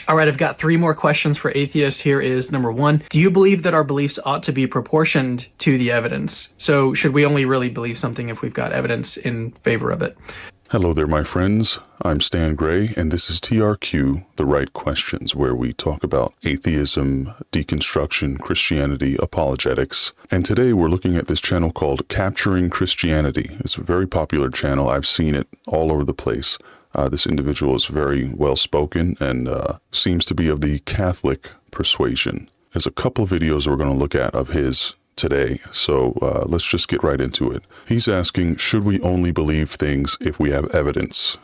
All right, I've got three more questions for atheists. Here is number one. Do you believe that our beliefs ought to be proportioned to the evidence? So should we only really believe something if we've got evidence in favor of it? Hello there, my friends. I'm Stan Gray, and this is TRQ, The Right Questions, where we talk about atheism, deconstruction, Christianity, apologetics. And today we're looking at this channel called Capturing Christianity. It's a very popular channel. I've seen it all over the place. This individual is very well-spoken and seems to be of the Catholic persuasion. There's a couple of videos we're going to look at of his today, so let's just get right into it. He's asking, should we only believe things if we have evidence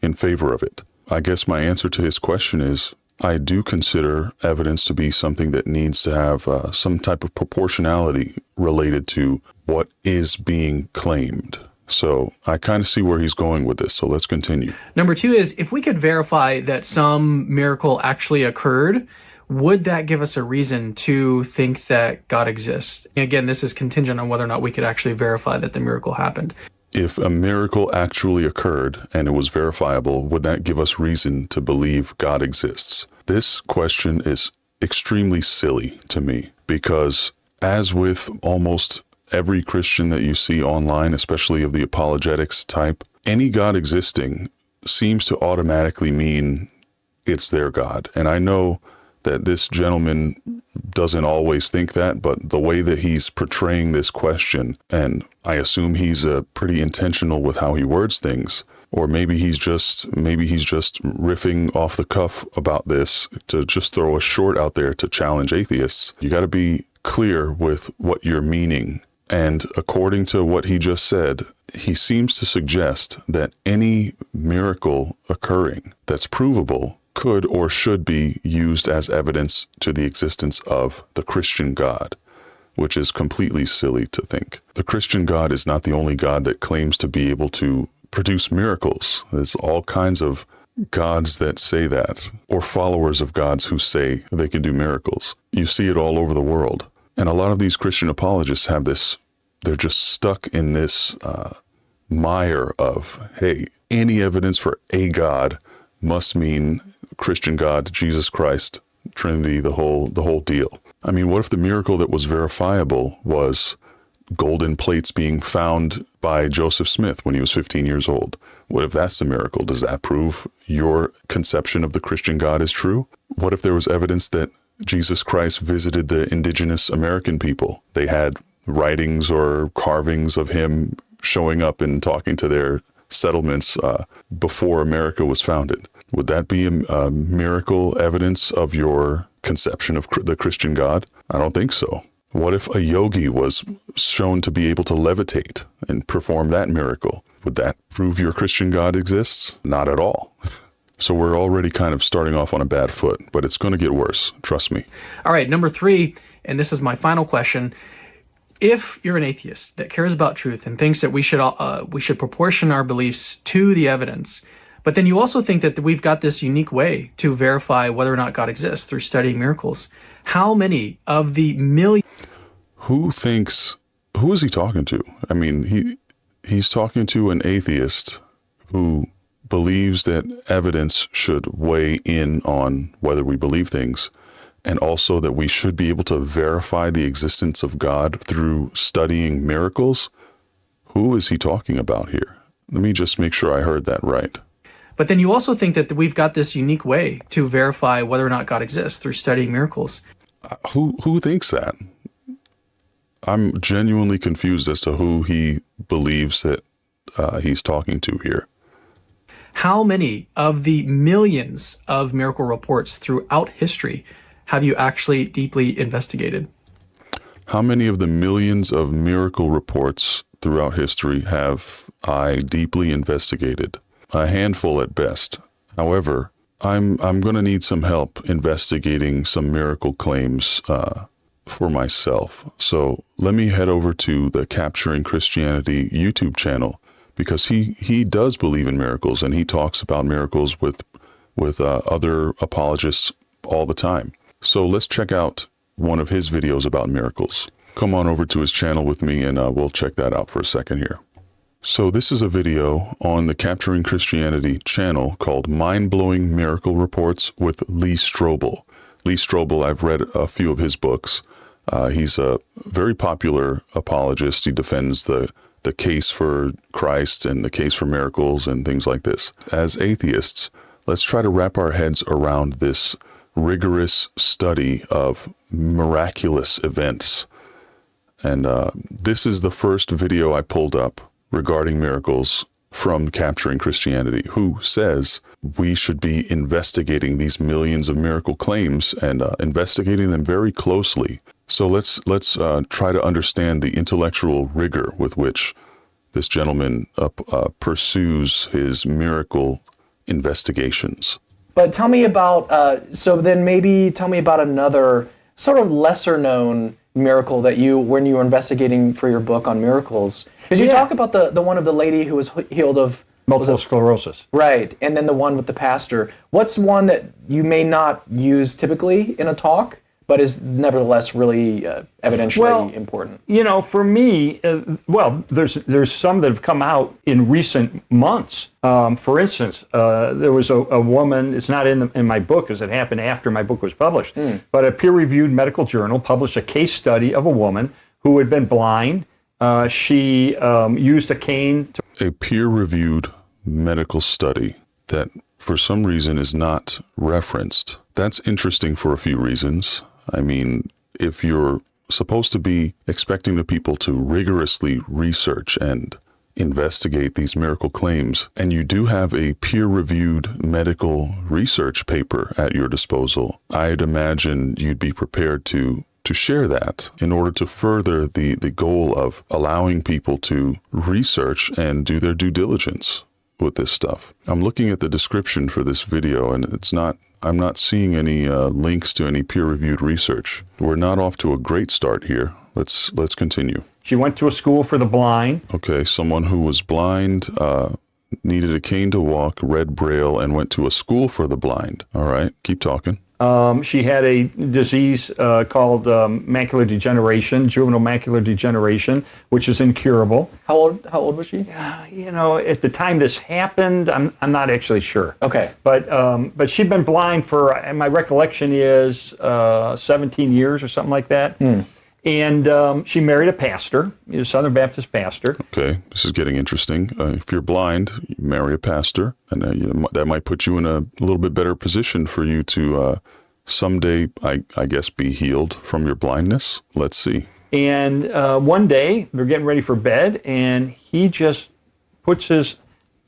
in favor of it? I guess my answer to his question is, I do consider evidence to be something that needs to have some type of proportionality related to what is being claimed. So I kind of see where he's going with this, so let's continue. Number two is, if we could verify that some miracle actually occurred, would that give us a reason to think that God exists? And again, this is contingent on whether or not we could actually verify that the miracle happened. If a miracle actually occurred and it was verifiable, would that give us reason to believe God exists? This question is extremely silly to me because, as with almost every Christian that you see online, especially of the apologetics type, any God existing seems to automatically mean it's their God. And I know that this gentleman doesn't always think that, but the way that he's portraying this question, and I assume he's pretty intentional with how he words things, or maybe he's just riffing off the cuff about this to just throw a short out there to challenge atheists. You got to be clear with what you're meaning. And according to what he just said, he seems to suggest that any miracle occurring that's provable could or should be used as evidence to the existence of the Christian God, which is completely silly to think. The Christian God is not the only God that claims to be able to produce miracles. There's all kinds of gods that say that, or followers of gods who say they can do miracles. You see it all over the world. And a lot of these Christian apologists have this, they're just stuck in this mire of, hey, any evidence for a God must mean Christian God, Jesus Christ, Trinity, the whole deal. I mean, what if the miracle that was verifiable was golden plates being found by Joseph Smith when he was 15 years old? What if that's a miracle? Does that prove your conception of the Christian God is true? What if there was evidence that Jesus Christ visited the indigenous American people? They had writings or carvings of him showing up and talking to their settlements before America was founded. Would that be a miracle evidence of your conception of the Christian God? I don't think so. What if a yogi was shown to be able to levitate and perform that miracle? Would that prove your Christian God exists? Not at all. So we're already kind of starting off on a bad foot, but it's going to get worse. Trust me. All right, number three, and this is my final question. If you're an atheist that cares about truth and thinks that we should proportion our beliefs to the evidence, but then you also think that we've got this unique way to verify whether or not God exists through studying miracles, how many of the millions... Who is he talking to? I mean, he's talking to an atheist who believes that evidence should weigh in on whether we believe things, and also that we should be able to verify the existence of God through studying miracles. Who is he talking about here? Let me just make sure I heard that right. But then you also think that we've got this unique way to verify whether or not God exists through studying miracles. Who thinks that? I'm genuinely confused as to who he believes that he's talking to here. How many of the millions of miracle reports throughout history have you actually deeply investigated? How many of the millions of miracle reports throughout history have I deeply investigated? A handful at best. However, I'm going to need some help investigating some miracle claims for myself. So let me head over to the Capturing Christianity YouTube channel, because he does believe in miracles, and he talks about miracles with other apologists all the time. So let's check out one of his videos about miracles. Come on over to his channel with me, and we'll check that out for a second here. So this is a video on the Capturing Christianity channel called Mind-Blowing Miracle Reports with Lee Strobel. Lee Strobel, I've read a few of his books. He's a very popular apologist. He defends the case for Christ and the case for miracles and things like this. As atheists, let's try to wrap our heads around this rigorous study of miraculous events. And this is the first video I pulled up regarding miracles from Capturing Christianity, who says we should be investigating these millions of miracle claims and investigating them very closely. So let's try to understand the intellectual rigor with which this gentleman pursues his miracle investigations. But tell me about, so then maybe tell me about another sort of lesser known miracle that when you were investigating for your book on miracles. Because you talk about the one of the lady who was healed of multiple sclerosis. Right, and then the one with the pastor. What's one that you may not use typically in a talk, but is nevertheless really evidentially important? You know, for me, there's some that have come out in recent months. For instance, there was a woman, it's not in my book because it happened after my book was published, but a peer-reviewed medical journal published a case study of a woman who had been blind. She used a cane. A peer-reviewed medical study that for some reason is not referenced. That's interesting for a few reasons. I mean, if you're supposed to be expecting the people to rigorously research and investigate these miracle claims, and you do have a peer-reviewed medical research paper at your disposal, I'd imagine you'd be prepared to share that in order to further the goal of allowing people to research and do their due diligence with this stuff. I'm looking at the description for this video and I'm not seeing any links to any peer-reviewed research. We're not off to a great start here. Let's continue. She went to a school for the blind. Okay, someone who was blind, needed a cane to walk, read Braille, and went to a school for the blind. All right, keep talking. She had a disease called macular degeneration, juvenile macular degeneration, which is incurable. How old was she? You know, at the time this happened, I'm not actually sure. Okay. But she'd been blind for, my recollection is 17 years or something like that. And she married a pastor, a Southern Baptist pastor. Okay, this is getting interesting. If you're blind, you marry a pastor, and that might put you in a little bit better position for you to someday, I guess, be healed from your blindness. Let's see. And one day, they're getting ready for bed, and he just puts his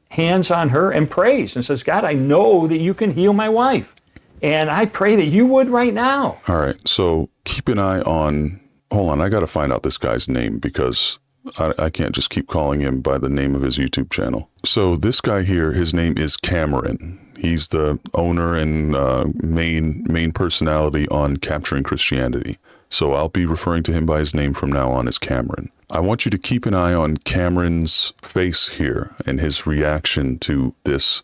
hands on her and prays and says, God, I know that you can heal my wife, and I pray that you would right now. All right, so keep an eye on... Hold on, I got to find out this guy's name because I can't just keep calling him by the name of his YouTube channel. So this guy here, his name is Cameron. He's the owner and main personality on Capturing Christianity. So I'll be referring to him by his name from now on as Cameron. I want you to keep an eye on Cameron's face here and his reaction to this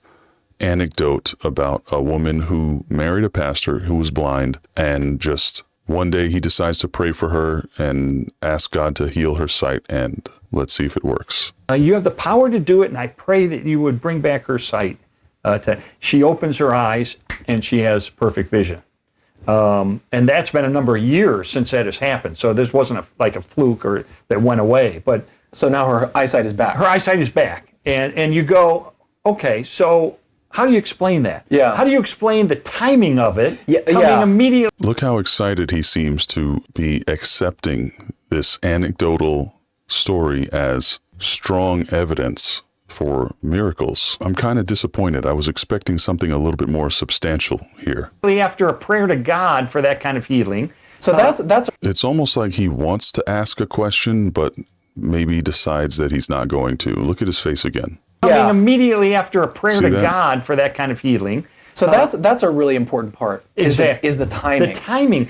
anecdote about a woman who married a pastor who was blind, and just one day he decides to pray for her and ask God to heal her sight, and let's see if it works. You have the power to do it, and I pray that you would bring back her sight. She opens her eyes, and she has perfect vision. And that's been a number of years since that has happened. So this wasn't like a fluke or that went away. But so now her eyesight is back. Her eyesight is back. And you go, okay, so how do you explain that? Yeah. How do you explain the timing of it coming immediately? Look how excited he seems to be accepting this anecdotal story as strong evidence for miracles. I'm kind of disappointed. I was expecting something a little bit more substantial here. After a prayer to God for that kind of healing. So that's It's almost like he wants to ask a question, but maybe decides that he's not going to. Look at his face again. Coming immediately after a prayer to that? God for that kind of healing. So that's a really important part. Is the timing. The timing.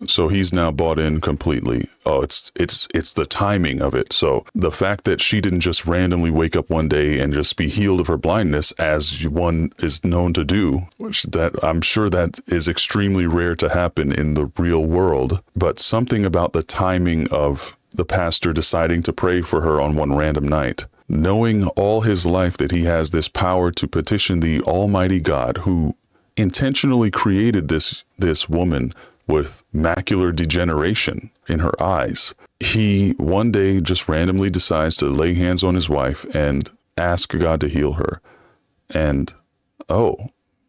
So he's now bought in completely. Oh, it's the timing of it. So the fact that she didn't just randomly wake up one day and just be healed of her blindness, as one is known to do, which that I'm sure that is extremely rare to happen in the real world, but something about the timing of the pastor deciding to pray for her on one random night knowing all his life that he has this power to petition the Almighty God who intentionally created this woman with macular degeneration in her eyes. He one day just randomly decides to lay hands on his wife and ask God to heal her. And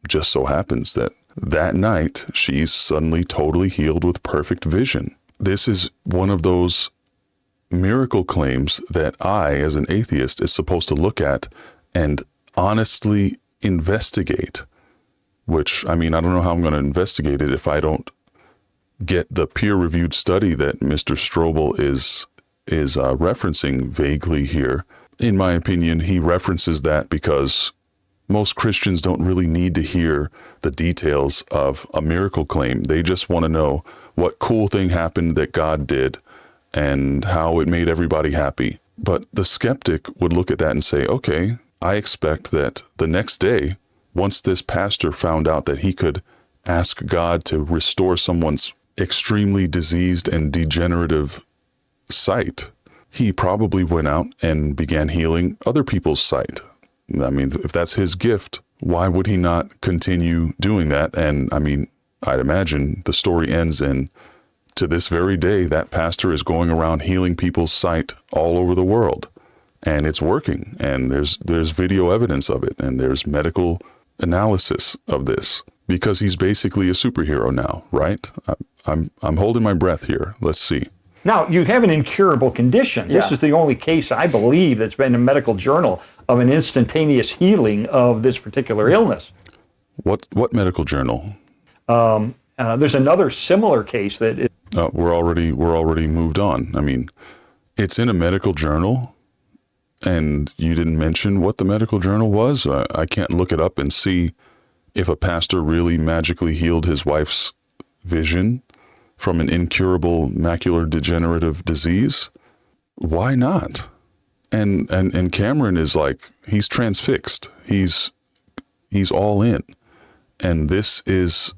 just so happens that night she's suddenly totally healed with perfect vision. This is one of those miracle claims that I, as an atheist, is supposed to look at and honestly investigate, which, I mean, I don't know how I'm going to investigate it if I don't get the peer-reviewed study that Mr. Strobel is referencing vaguely here. In my opinion, he references that because most Christians don't really need to hear the details of a miracle claim. They just want to know what cool thing happened that God did and how it made everybody happy. But the skeptic would look at that and say, okay, I expect that the next day, once this pastor found out that he could ask God to restore someone's extremely diseased and degenerative sight, he probably went out and began healing other people's sight. I mean, if that's his gift, why would he not continue doing that? And I mean, I'd imagine the story ends in, to this very day, that pastor is going around healing people's sight all over the world. And it's working. And there's video evidence of it. And there's medical analysis of this, because he's basically a superhero now, right? I'm holding my breath here. Let's see. Now, you have an incurable condition. This is the only case, I believe, that's been in a medical journal of an instantaneous healing of this particular illness. What medical journal? There's another similar case that we're already moved on. I mean, it's in a medical journal, and you didn't mention what the medical journal was. I can't look it up and see if a pastor really magically healed his wife's vision from an incurable macular degenerative disease. Why not? And Cameron is like, he's transfixed. He's all in. And this is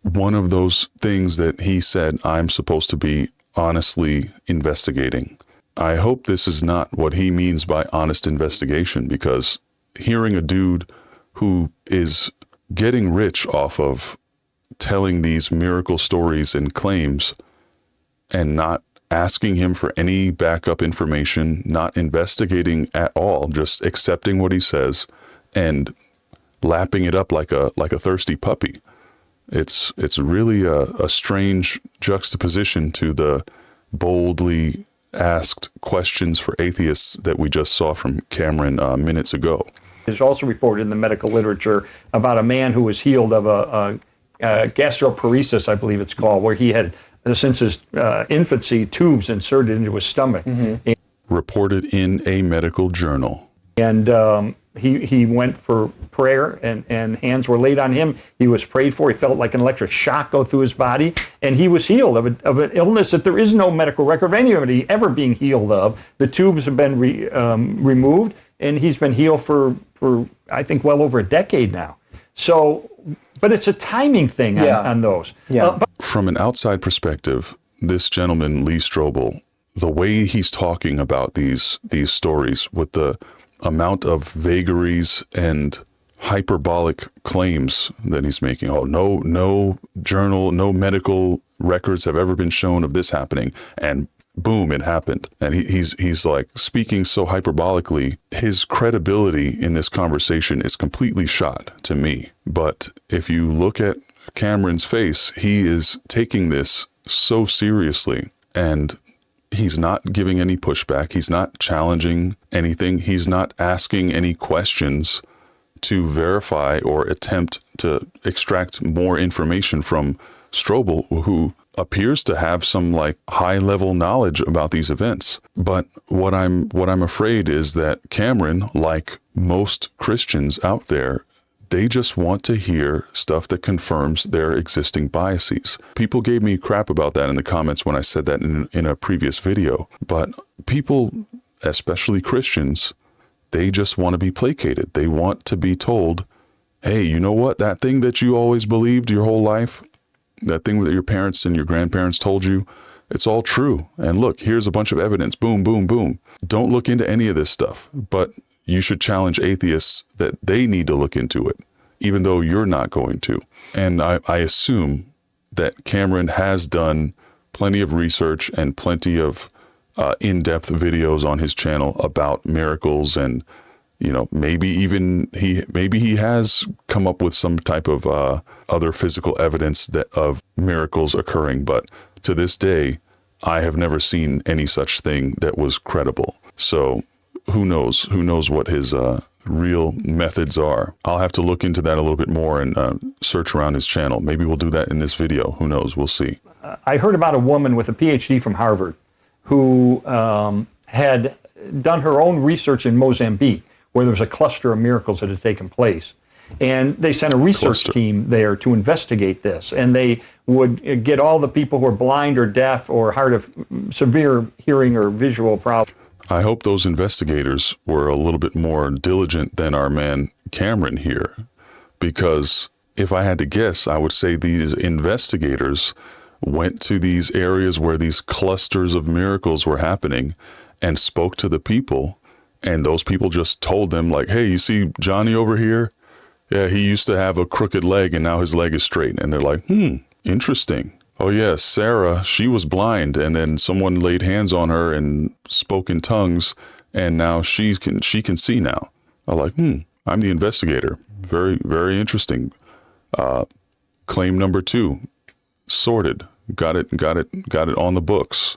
one of those things that he said I'm supposed to be honestly investigating. I hope this is not what he means by honest investigation, because hearing a dude who is getting rich off of telling these miracle stories and claims and not asking him for any backup information, not investigating at all, just accepting what he says and lapping it up like a thirsty puppy. It's really a strange juxtaposition to the boldly asked questions for atheists that we just saw from Cameron minutes ago. There's also reported in the medical literature about a man who was healed of a gastroparesis, I believe it's called, where he had, since his infancy, tubes inserted into his stomach. Mm-hmm. Reported in a medical journal. And he went for prayer, and hands were laid on him. He was prayed for. He felt like an electric shock go through his body, and he was healed of an illness that there is no medical record of anybody ever being healed of. The tubes have been removed, and he's been healed for I think well over a decade now. So, but it's a timing thing on those. Yeah. From an outside perspective, this gentleman, Lee Strobel, the way he's talking about these stories with the amount of vagaries and hyperbolic claims that he's making. Oh, no journal, no medical records have ever been shown of this happening. And boom, it happened. And he's like speaking so hyperbolically, his credibility in this conversation is completely shot to me. But if you look at Cameron's face, he is taking this so seriously, and he's not giving any pushback. He's not challenging anything. He's not asking any questions to verify or attempt to extract more information from Strobel, who appears to have some like high-level knowledge about these events. But what I'm afraid is that Cameron, like most Christians out there, they just want to hear stuff that confirms their existing biases. People gave me crap about that in the comments when I said that in a previous video. But people, especially Christians, they just want to be placated. They want to be told, hey, you know what? That thing that you always believed your whole life, that thing that your parents and your grandparents told you, It's all true. And look, here's a bunch of evidence. Boom, boom, boom. Don't look into any of this stuff. But you should challenge atheists that they need to look into it, even though you're not going to. And I assume that Cameron has done plenty of research and plenty of in-depth videos on his channel about miracles, and maybe he has come up with some type of other physical evidence of miracles occurring. But to this day, I have never seen any such thing that was credible. So who knows what his real methods are. I'll have to look into that a little bit more and search around his channel. Maybe we'll do that in this video. Who knows? We'll see. I heard about a woman with a PhD from Harvard who had done her own research in Mozambique, where there was a cluster of miracles that had taken place. And they sent a research team there to investigate this. And they would get all the people who are blind or deaf or hard of severe hearing or visual problems. I hope those investigators were a little bit more diligent than our man Cameron here, because if I had to guess, I would say these investigators went to these areas where these clusters of miracles were happening and spoke to the people, and those people just told them, like, hey, you see Johnny over here? Yeah, he used to have a crooked leg and now his leg is straight. And they're like, interesting. Oh yeah, Sarah, she was blind, and then someone laid hands on her and spoke in tongues, and now she can see now. I'm like, I'm the investigator. Very, very interesting. Claim number 2, sorted. Got it on the books.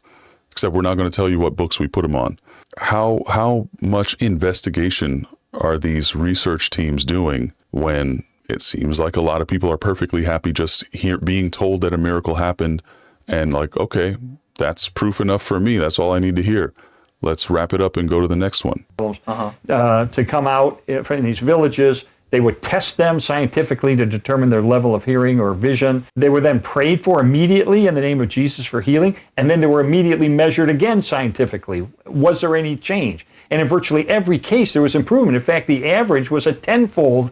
Except we're not going to tell you what books we put them on. How much investigation are these research teams doing when it seems like a lot of people are perfectly happy just being told that a miracle happened, and like, okay, that's proof enough for me. That's all I need to hear. Let's wrap it up and go to the next one. To come out in these villages, they would test them scientifically to determine their level of hearing or vision. They were then prayed for immediately in the name of Jesus for healing, and then they were immediately measured again scientifically. Was there any change? And in virtually every case, there was improvement. In fact, the average was a 10-fold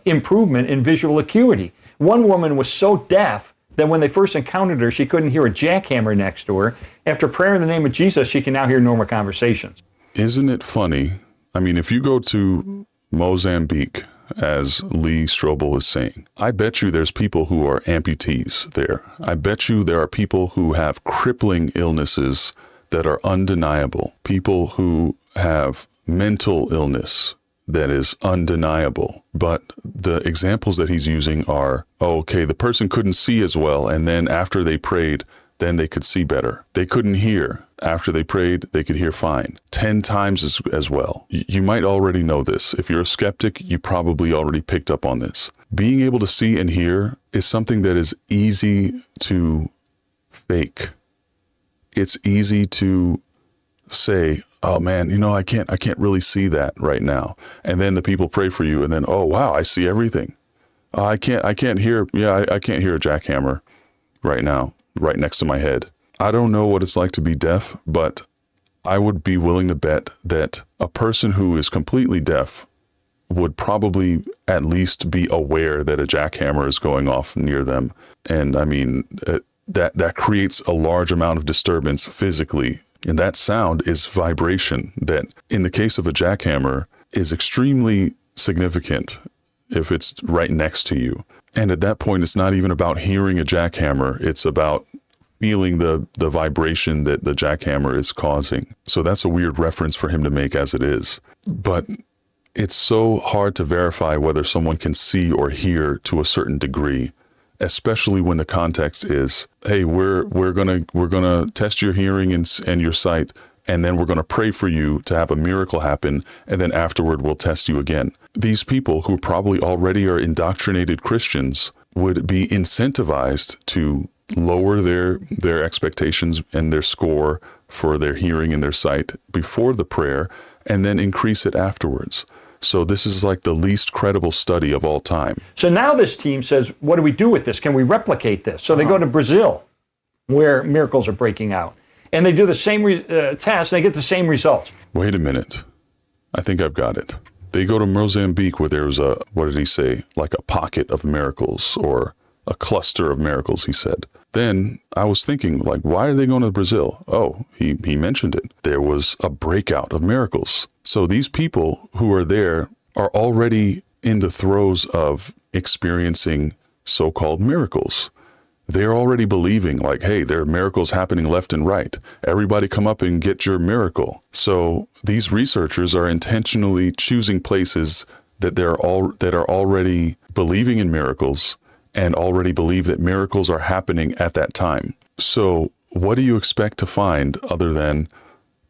improvement in visual acuity. One woman was so deaf that when they first encountered her, she couldn't hear a jackhammer next to her. After prayer in the name of Jesus, she can now hear normal conversations. Isn't it funny? I mean, if you go to Mozambique, as Lee Strobel is saying, I bet you there's people who are amputees there. I bet you there are people who have crippling illnesses that are undeniable. People who have mental illness that is undeniable. But the examples that he's using are, okay, the person couldn't see as well, and then after they prayed, then they could see better. They couldn't hear. After they prayed, they could hear fine. 10 times as well. You might already know this. If you're a skeptic, you probably already picked up on this. Being able to see and hear is something that is easy to fake. It's easy to say, oh man, I can't really see that right now. And then the people pray for you, and then, oh wow, I see everything. I can't hear a jackhammer right now, right next to my head. I don't know what it's like to be deaf, but I would be willing to bet that a person who is completely deaf would probably at least be aware that a jackhammer is going off near them. And I mean, that creates a large amount of disturbance physically. And that sound is vibration that, in the case of a jackhammer, is extremely significant if it's right next to you. And at that point, it's not even about hearing a jackhammer. It's about feeling the vibration that the jackhammer is causing. So that's a weird reference for him to make as it is. But it's so hard to verify whether someone can see or hear to a certain degree, especially when the context is, hey, we're gonna test your hearing and your sight, and then we're gonna pray for you to have a miracle happen, and then afterward we'll test you again. These people, who probably already are indoctrinated Christians, would be incentivized to lower their expectations and their score for their hearing and their sight before the prayer, and then increase it afterwards. So this is like the least credible study of all time. So now this team says, what do we do with this? Can we replicate this? So they go to Brazil, where miracles are breaking out. And they do the same test, and they get the same results. Wait a minute. I think I've got it. They go to Mozambique, where there's what did he say? Like a pocket of miracles, or a cluster of miracles, he said. Then I was thinking, like, why are they going to Brazil? Oh, he mentioned it. There was a breakout of miracles. So these people who are there are already in the throes of experiencing so-called miracles. They're already believing, like, hey, there are miracles happening left and right. Everybody come up and get your miracle. So these researchers are intentionally choosing places that are already believing in miracles and already believe that miracles are happening at that time. So what do you expect to find other than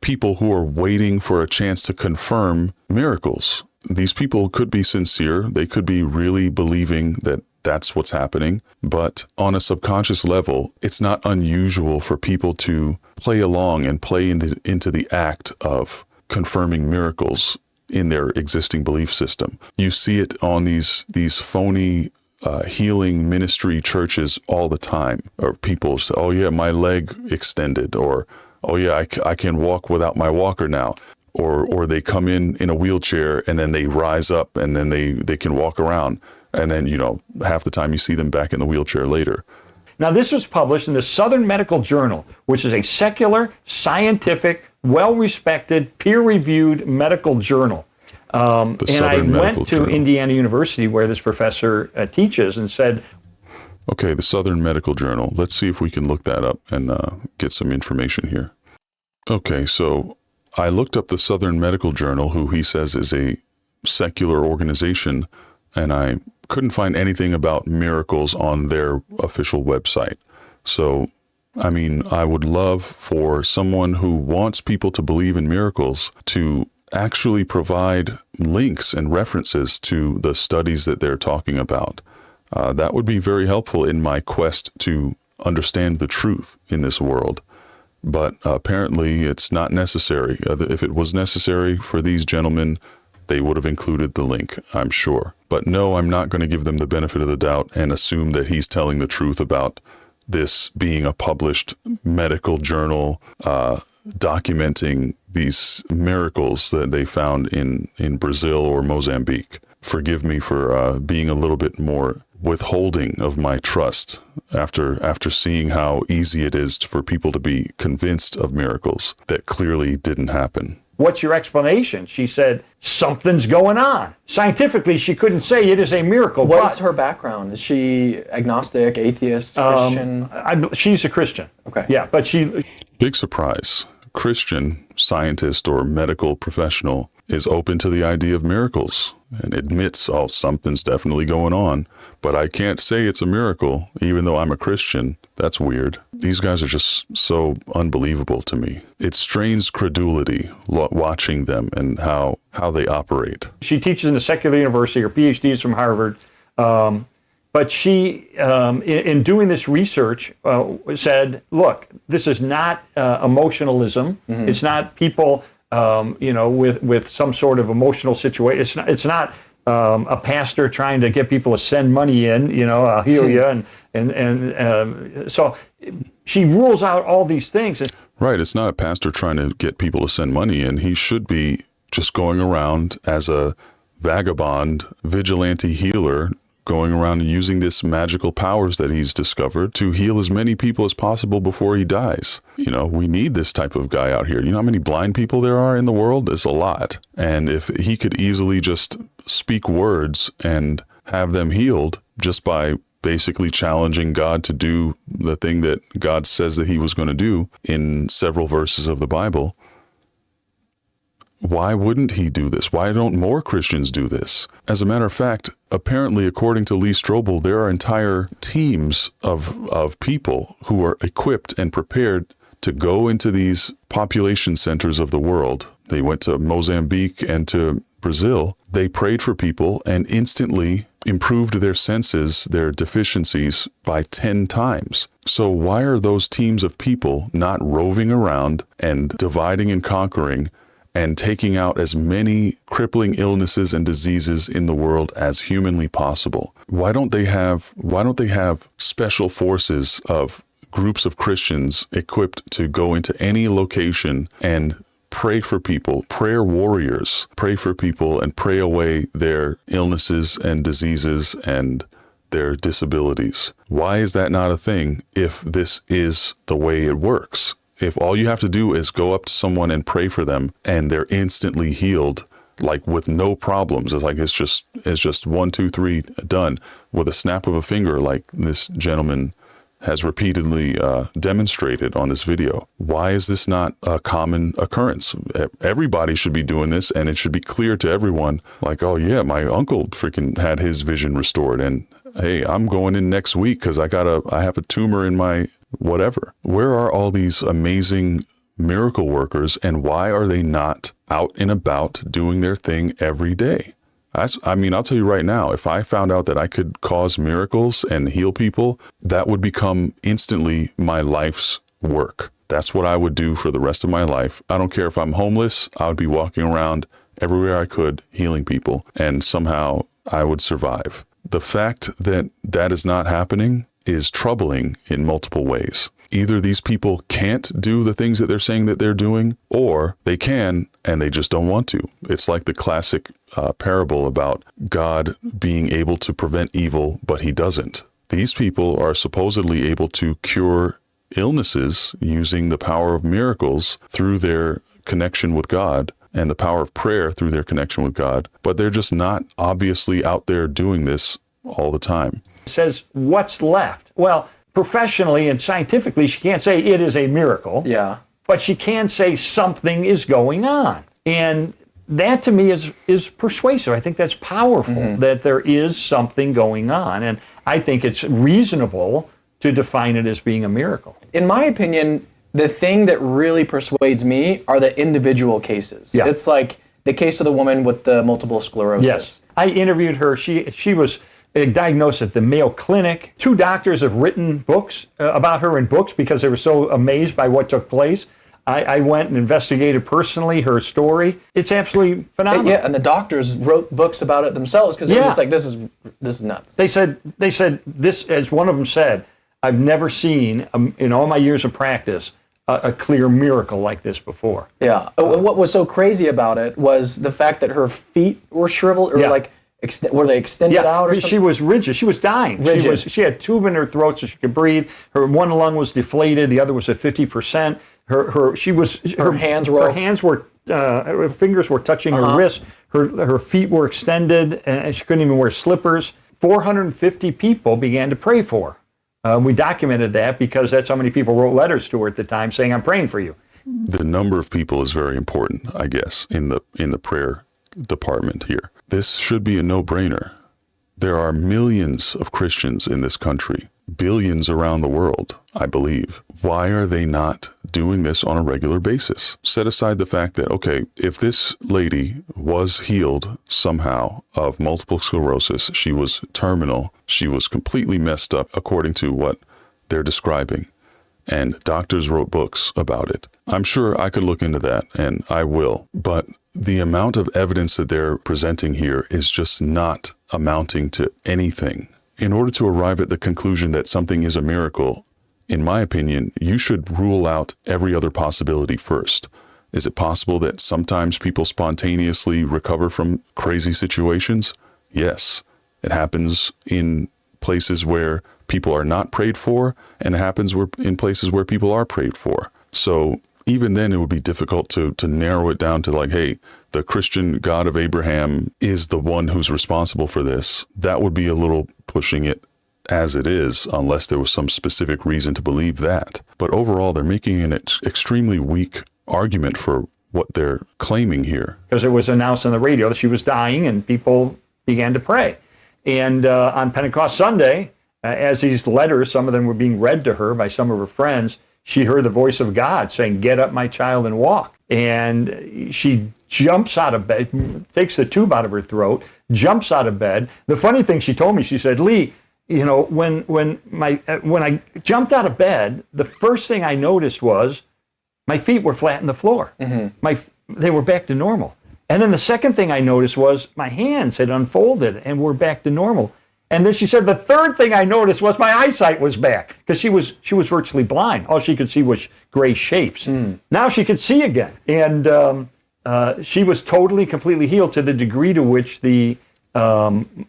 people who are waiting for a chance to confirm miracles? These people could be sincere. They could be really believing that that's what's happening. But on a subconscious level, it's not unusual for people to play along and play into the act of confirming miracles in their existing belief system. You see it on these phony healing ministry churches all the time. Or people say, oh yeah, my leg extended, or oh yeah, I can walk without my walker now. Or they come in a wheelchair and then they rise up and then they can walk around. And then, half the time you see them back in the wheelchair later. Now, this was published in the Southern Medical Journal, which is a secular, scientific, well-respected, peer-reviewed medical journal. And I went to Indiana University, where this professor teaches, and said, okay, the Southern Medical Journal. Let's see if we can look that up and get some information here. Okay, so I looked up the Southern Medical Journal, who he says is a secular organization, and I couldn't find anything about miracles on their official website. So, I mean, I would love for someone who wants people to believe in miracles to actually provide links and references to the studies that they're talking about. That would be very helpful in my quest to understand the truth in this world. But apparently it's not necessary. If it was necessary for these gentlemen, they would have included the link, I'm sure. But no, I'm not going to give them the benefit of the doubt and assume that he's telling the truth about this being a published medical journal documenting these miracles that they found in Brazil or Mozambique. Forgive me for being a little bit more withholding of my trust after seeing how easy it is for people to be convinced of miracles that clearly didn't happen. What's your explanation? She said, something's going on. Scientifically, she couldn't say it is a miracle. What is her background? Is she agnostic, atheist, Christian? She's a Christian. Okay. Yeah, but she... Big surprise. Christian scientist or medical professional is open to the idea of miracles and admits, oh, something's definitely going on, but I can't say it's a miracle, even though I'm a Christian. That's weird. These guys are just so unbelievable to me. It strains credulity watching them and how they operate. She teaches in a secular university. Her PhD is from Harvard. But she, in doing this research, said, look, this is not emotionalism. Mm-hmm. It's not people, with some sort of emotional situation. It's not a pastor trying to get people to send money in, I'll heal you. And so she rules out all these things. Right. It's not a pastor trying to get people to send money in. He should be just going around as a vagabond, vigilante healer, going around and using this magical powers that he's discovered to heal as many people as possible before he dies. We need this type of guy out here. You know how many blind people there are in the world? There's a lot. And if he could easily just speak words and have them healed just by basically challenging God to do the thing that God says that he was going to do in several verses of the Bible, why wouldn't he do this? Why don't more Christians do this? As a matter of fact, apparently, according to Lee Strobel, there are entire teams of people who are equipped and prepared to go into these population centers of the world. They went to Mozambique and to Brazil. They prayed for people and instantly improved their senses, their deficiencies, by 10 times. So why are those teams of people not roving around and dividing and conquering and taking out as many crippling illnesses and diseases in the world as humanly possible? Why don't they have special forces of groups of Christians equipped to go into any location and pray for people, prayer warriors, pray for people and pray away their illnesses and diseases and their disabilities. Why is that not a thing if this is the way it works? If all you have to do is go up to someone and pray for them and they're instantly healed, like with no problems, it's just 1, 2, 3 done with a snap of a finger, like this gentleman has repeatedly demonstrated on this video. Why is this not a common occurrence? Everybody should be doing this, and it should be clear to everyone, like, oh yeah, my uncle freaking had his vision restored, and hey, I'm going in next week because I have a tumor in my whatever. Where are all these amazing miracle workers, and why are they not out and about doing their thing every day? I mean, I'll tell you right now, if I found out that I could cause miracles and heal people, that would become instantly my life's work. That's what I would do for the rest of my life. I don't care if I'm homeless, I would be walking around everywhere I could, healing people, and somehow I would survive. The fact that that is not happening is troubling in multiple ways. Either these people can't do the things that they're saying that they're doing, or they can and they just don't want to. It's like the classic parable about God being able to prevent evil, but he doesn't. These people are supposedly able to cure illnesses using the power of miracles through their connection with God and the power of prayer through their connection with God, but they're just not obviously out there doing this all the time. It says, what's left? Well, professionally and scientifically, she can't say it is a miracle. Yeah. But she can say something is going on. And that to me is persuasive. I think that's powerful, that there is something going on. And I think it's reasonable to define it as being a miracle. In my opinion, the thing that really persuades me are the individual cases. Yeah. It's like the case of the woman with the multiple sclerosis. Yes. I interviewed her. She was diagnosed at the Mayo Clinic. 2 doctors have written books about her in books because they were so amazed by what took place. I went and investigated personally her story. It's absolutely phenomenal. Yeah, and the doctors wrote books about it themselves because they were just like, this is nuts. They said this, as one of them said, I've never seen in all my years of practice a clear miracle like this before. Yeah. What was so crazy about it was the fact that her feet were shriveled, or like, were they extended out or something? She was rigid. She was dying. Rigid. She had tube in her throat so she could breathe. Her one lung was deflated. The other was at 50%. Her fingers were touching her wrists. Her feet were extended, and she couldn't even wear slippers. 450 people began to pray for her. We documented that because that's how many people wrote letters to her at the time saying, "I'm praying for you." The number of people is very important, I guess, in the prayer department here. This should be a no-brainer. There are millions of Christians in this country, billions around the world, I believe. Why are they not doing this on a regular basis? Set aside the fact that, okay, if this lady was healed somehow of multiple sclerosis, she was terminal, she was completely messed up according to what they're describing, and doctors wrote books about it. I'm sure I could look into that, and I will, but the amount of evidence that they're presenting here is just not amounting to anything. In order to arrive at the conclusion that something is a miracle, in my opinion, you should rule out every other possibility first. Is it possible that sometimes people spontaneously recover from crazy situations? Yes. It happens in places where people are not prayed for, and it happens in places where people are prayed for. So even then, it would be difficult to narrow it down to like, hey, the Christian God of Abraham is the one who's responsible for this. That would be a little pushing it as it is, unless there was some specific reason to believe that. But overall, they're making an extremely weak argument for what they're claiming here. Because it was announced on the radio that she was dying and people began to pray. And on Pentecost Sunday, as these letters, some of them were being read to her by some of her friends, she heard the voice of God saying, "Get up, my child, and walk." And she jumps out of bed, takes the tube out of her throat, jumps out of bed. The funny thing she told me, she said, "Lee, you know, when I jumped out of bed, the first thing I noticed was my feet were flat on the floor. They were back to normal. And then the second thing I noticed was my hands had unfolded and were back to normal. And then she said the third thing I noticed was my eyesight was back, because she was virtually blind. All she could see was gray shapes. Now she could see again. And she was totally, completely healed to the degree to which the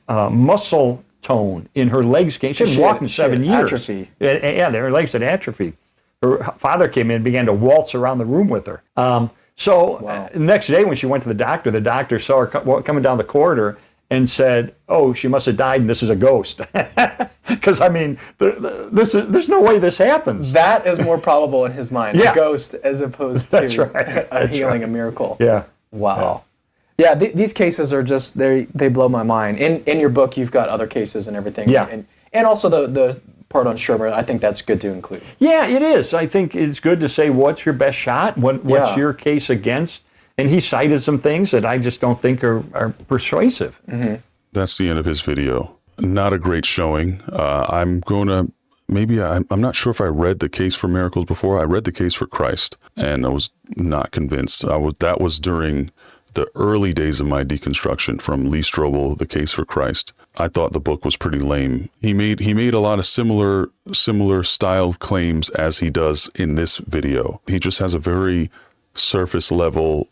muscle tone in her legs. She hadn't walked in 7 years. Atrophy. Yeah, her legs had atrophy. Her father came in and began to waltz around the room with her. The next day when she went to the doctor saw her coming down the corridor and said, "Oh, she must have died, and this is a ghost." Because I mean, there's no way this happens. That is more probable in his mind, Yeah. a ghost as opposed That's to right. a healing, a miracle. Yeah. Wow. Yeah, these cases are just they blow my mind. In your book, you've got other cases and everything. Yeah. And also the part on Shermer, I think that's good to include. Yeah, it is. I think it's good to say what's your best shot, what's your case against, and he cited some things that I just don't think are persuasive. Mm-hmm. That's the end of his video. Not a great showing. I'm not sure if I read the Case for Miracles before. I read the Case for Christ, and I was not convinced. That was during the early days of my deconstruction from Lee Strobel, The Case for Christ. I thought the book was pretty lame. He made a lot of similar styled claims as he does in this video. He just has a very surface level,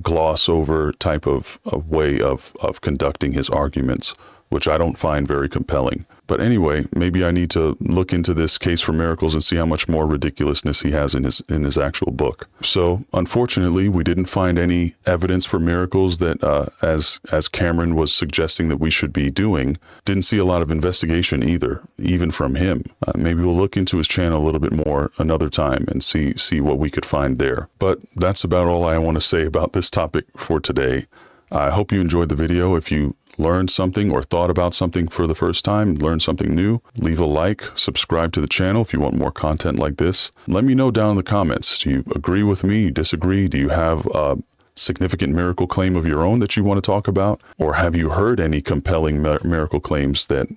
gloss over type of way of conducting his arguments, which I don't find very compelling. But anyway, maybe I need to look into this Case for Miracles and see how much more ridiculousness he has in his actual book. So unfortunately, we didn't find any evidence for miracles that, as Cameron was suggesting that we should be doing, didn't see a lot of investigation either, even from him. Maybe we'll look into his channel a little bit more another time and see what we could find there. But that's about all I want to say about this topic for today. I hope you enjoyed the video. If you learned something or thought about something for the first time, learned something new, leave a like, subscribe to the channel if you want more content like this. Let me know down in the comments. Do you agree with me? Disagree? Do you have a significant miracle claim of your own that you want to talk about? Or have you heard any compelling miracle claims that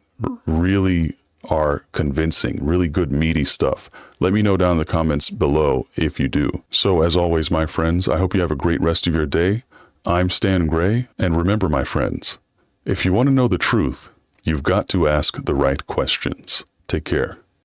really are convincing, really good meaty stuff? Let me know down in the comments below if you do. So as always, my friends, I hope you have a great rest of your day. I'm Stan Gray, and remember, my friends, if you want to know the truth, you've got to ask the right questions. Take care.